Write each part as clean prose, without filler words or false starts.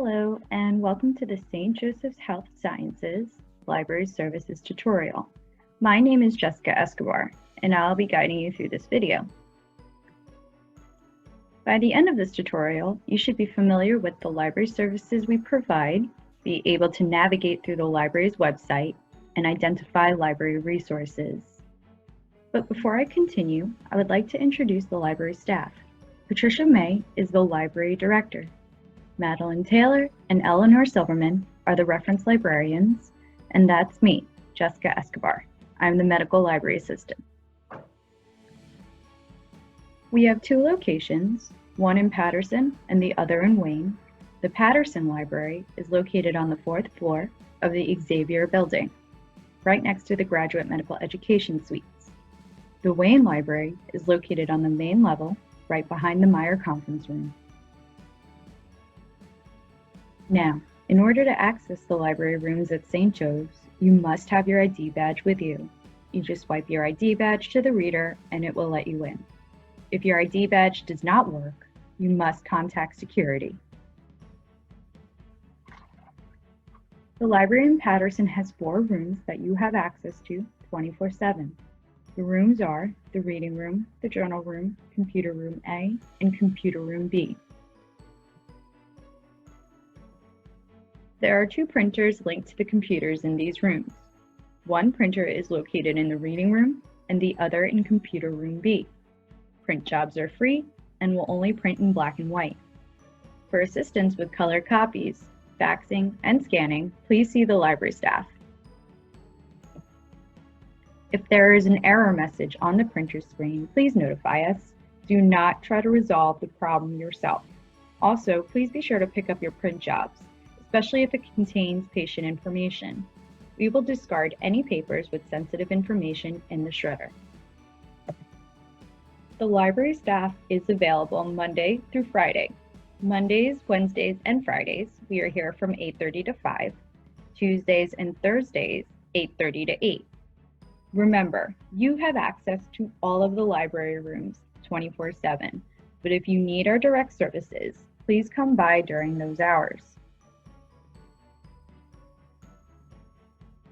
Hello, and welcome to the St. Joseph's Health Sciences Library Services tutorial. My name is Jessica Escobar, and I'll be guiding you through this video. By the end of this tutorial, you should be familiar with the library services we provide, be able to navigate through the library's website, and identify library resources. But before I continue, I would like to introduce the library staff. Patricia May is the library director. Madeline Taylor and Eleanor Silverman are the reference librarians, and that's me, Jessica Escobar. I'm the medical library assistant. We have two locations, one in Patterson and the other in Wayne. The Patterson Library is located on the 4th floor of the Xavier Building, right next to the Graduate Medical Education Suites. The Wayne Library is located on the main level, right behind the Meyer Conference Room. Now, in order to access the library rooms at St. Joe's, you must have your ID badge with you. You just swipe your ID badge to the reader and it will let you in. If your ID badge does not work, you must contact security. The library in Patterson has 4 rooms that you have access to 24/7. The rooms are the reading room, the journal room, computer room A, and computer room B. There are 2 printers linked to the computers in these rooms. One printer is located in the reading room and the other in computer room B. Print jobs are free and will only print in black and white. For assistance with color copies, faxing, and scanning, please see the library staff. If there is an error message on the printer screen, please notify us. Do not try to resolve the problem yourself. Also, please be sure to pick up your print jobs, especially if it contains patient information. We will discard any papers with sensitive information in the shredder. The library staff is available Monday through Friday. Mondays, Wednesdays, and Fridays, we are here from 8:30 to 5. Tuesdays and Thursdays, 8:30 to 8. Remember, you have access to all of the library rooms 24/7, but if you need our direct services, please come by during those hours.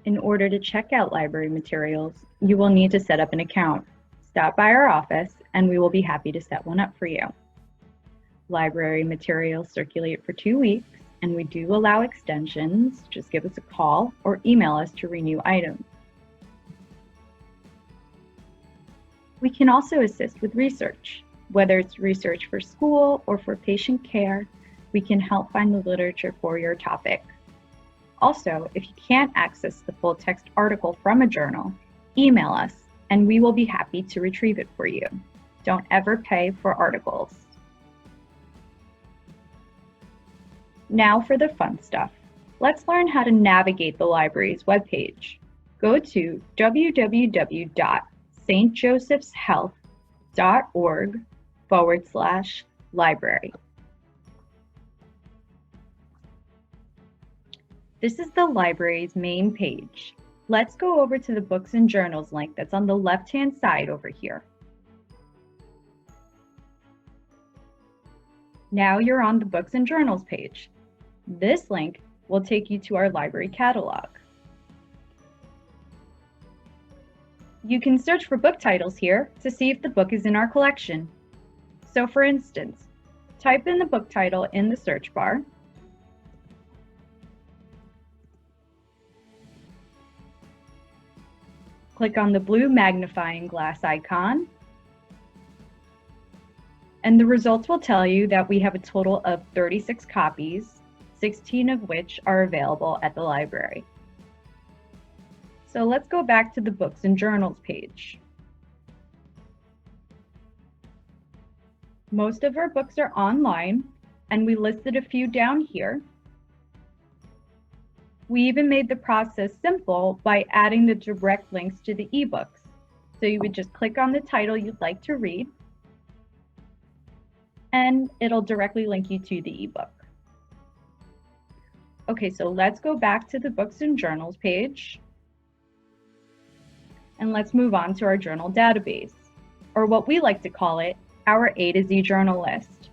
In order to check out library materials, you will need to set up an account. Stop by our office and we will be happy to set one up for you. Library materials circulate for 2 weeks and we do allow extensions. Just give us a call or email us to renew items. We can also assist with research. Whether it's research for school or for patient care, we can help find the literature for your topic. Also, if you can't access the full text article from a journal, email us and we will be happy to retrieve it for you. Don't ever pay for articles. Now for the fun stuff. Let's learn how to navigate the library's webpage. Go to www.stjosephshealth.org/library. This is the library's main page. Let's go over to the Books and Journals link that's on the left-hand side over here. Now you're on the Books and Journals page. This link will take you to our library catalog. You can search for book titles here to see if the book is in our collection. So for instance, type in the book title in the search bar. Click on the blue magnifying glass icon, and the results will tell you that we have a total of 36 copies, 16 of which are available at the library. So let's go back to the Books and Journals page. Most of our books are online, and we listed a few down here. We even made the process simple by adding the direct links to the ebooks. So you would just click on the title you'd like to read, and it'll directly link you to the ebook. Okay, so let's go back to the Books and Journals page, and let's move on to our journal database, or what we like to call it, our A to Z journal list.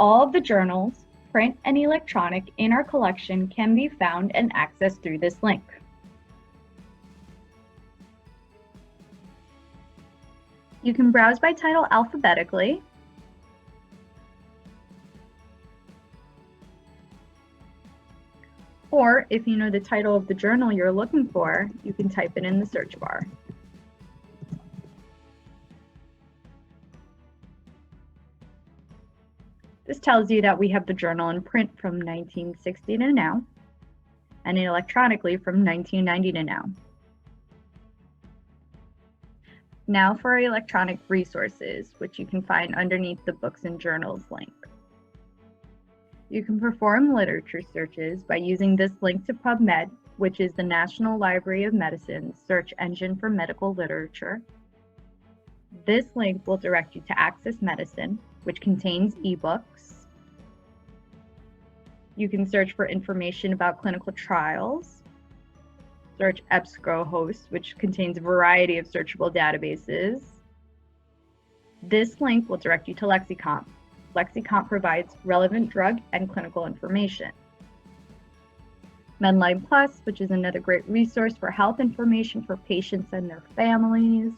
All of the journals print and electronic in our collection can be found and accessed through this link. You can browse by title alphabetically, or if you know the title of the journal you're looking for, you can type it in the search bar. This tells you that we have the journal in print from 1960 to now, and electronically from 1990 to now. Now for our electronic resources, which you can find underneath the Books and Journals link. You can perform literature searches by using this link to PubMed, which is the National Library of Medicine's search engine for medical literature. This link will direct you to Access Medicine, which contains ebooks. You can search for information about clinical trials. Search EBSCOhost, which contains a variety of searchable databases. This link will direct you to Lexicomp. Lexicomp provides relevant drug and clinical information. Medline Plus, which is another great resource for health information for patients and their families.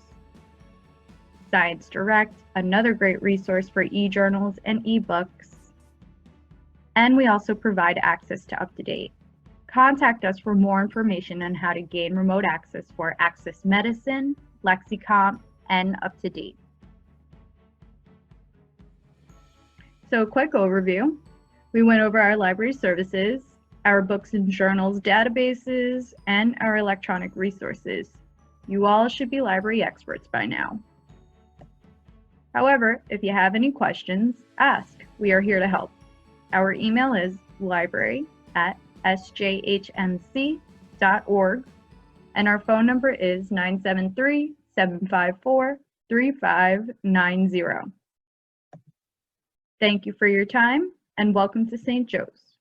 Science Direct, another great resource for e-journals and ebooks. And we also provide access to UpToDate. Contact us for more information on how to gain remote access for Access Medicine, Lexicomp, and UpToDate. So a quick overview. We went over our library services, our books and journals databases, and our electronic resources. You all should be library experts by now. However, if you have any questions, ask. We are here to help. Our email is library@sjhmc.org, and our phone number is 973-754-3590. Thank you for your time, and welcome to St. Joe's.